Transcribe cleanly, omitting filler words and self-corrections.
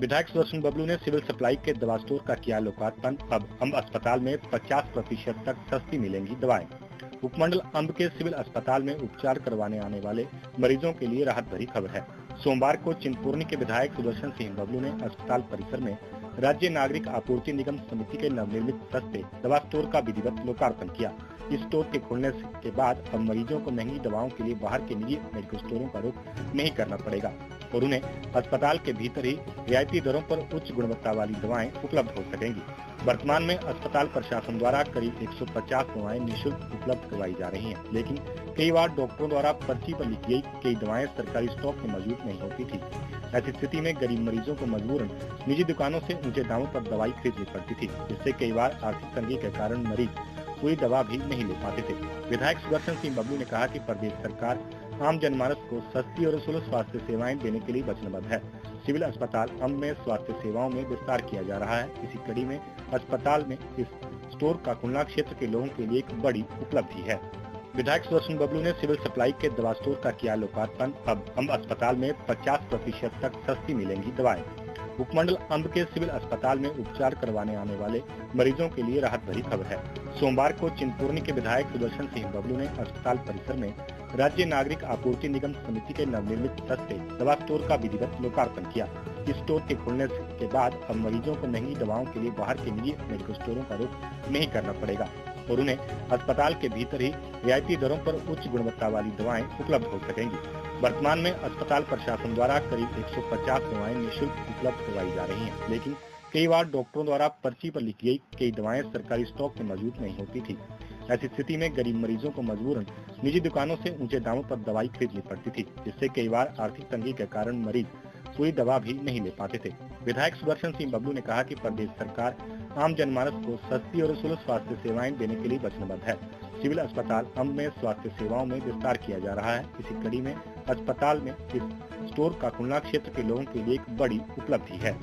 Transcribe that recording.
विधायक सुदर्शन बबलू ने civil supply के दवा स्टोर का किया लोकार्पण। अब अम्ब अस्पताल में 50% तक सस्ती मिलेंगी दवाएं। उपमंडल अम्ब के सिविल अस्पताल में उपचार करवाने आने वाले मरीजों के लिए राहत भरी खबर है। सोमवार को चिंतपूर्णी के विधायक सुदर्शन सिंह बबलू ने अस्पताल परिसर में राज्य नागरिक आपूर्ति निगम समिति के नवनिर्मित सस्ते दवा स्टोर का विधिवत लोकार्पण किया। इस स्टोर के खुलने के बाद अब मरीजों को महंगी दवाओं के लिए बाहर के निजी मेडिकल स्टोरों का रुख नहीं करना पड़ेगा और उन्हें अस्पताल के भीतर ही रियायती दरों पर उच्च गुणवत्ता वाली दवाएं उपलब्ध हो सकेंगी। वर्तमान में अस्पताल प्रशासन द्वारा करीब 150 दवाएं निःशुल्क उपलब्ध करवाई जा रही हैं, लेकिन कई बार डॉक्टरों द्वारा पर्ची पर लिखी गई कई दवाएं सरकारी स्टॉक में मौजूद नहीं होती थी। ऐसी स्थिति में गरीब मरीजों को मजबूरन निजी दुकानों से ऊंचे दामों पर दवाई खरीदनी पड़ती थी, जिससे कई बार आर्थिक तंगी के कारण मरीज कोई दवा भी नहीं ले पाते थे। विधायक सुदर्शन सिंह बबलू ने कहा कि प्रदेश सरकार आम जनमानस को सस्ती और सुलभ स्वास्थ्य सेवाएं देने के लिए वचनबद्ध है। सिविल अस्पताल अम्ब में स्वास्थ्य सेवाओं में विस्तार किया जा रहा है। इसी कड़ी में अस्पताल में इस स्टोर का खुलना क्षेत्र के लोगों के लिए एक बड़ी उपलब्धि है। विधायक सुदर्शन बबलू ने सिविल सप्लाई के दवा स्टोर का किया लोकार्पण। अब अम्ब अस्पताल में 50% तक सस्ती मिलेंगी दवाएं। उपमंडल अम्ब के सिविल अस्पताल में उपचार करवाने आने वाले मरीजों के लिए राहत भरी खबर है। सोमवार को चिंतपूर्णी के विधायक सुदर्शन सिंह बबलू ने अस्पताल परिसर में राज्य नागरिक आपूर्ति निगम समिति के नवनिर्मित सस्ते दवा स्टोर का विधिवत लोकार्पण किया। इस स्टोर के खुलने के बाद अब मरीजों को महंगी दवाओं के लिए बाहर के निजी मेडिकल स्टोरों का रुख नहीं करना पड़ेगा और उन्हें अस्पताल के भीतर ही रियायती दरों पर उच्च गुणवत्ता वाली दवाएं उपलब्ध हो सकेंगी। वर्तमान में अस्पताल प्रशासन द्वारा करीब 150 दवाएं निःशुल्क उपलब्ध करवाई जा रही हैं, लेकिन कई बार डॉक्टरों द्वारा पर्ची पर लिखी गई कई दवाएं सरकारी स्टॉक में मौजूद नहीं होती थी। ऐसी स्थिति में गरीब मरीजों को मजबूरन निजी दुकानों से ऊंचे दामों पर दवाई खरीदनी पड़ती थी, जिससे कई बार आर्थिक तंगी के कारण मरीज कोई दवा भी नहीं ले पाते थे। विधायक सुदर्शन सिंह बबलू ने कहा कि प्रदेश सरकार आम जनमानस को सस्ती और सुलभ स्वास्थ्य सेवाएं देने के लिए वचनबद्ध है। सिविल अस्पताल अम्ब में स्वास्थ्य सेवाओं में विस्तार किया जा रहा है। इसी कड़ी में अस्पताल में इस स्टोर का खुलना क्षेत्र के लोगों के लिए एक बड़ी उपलब्धि है।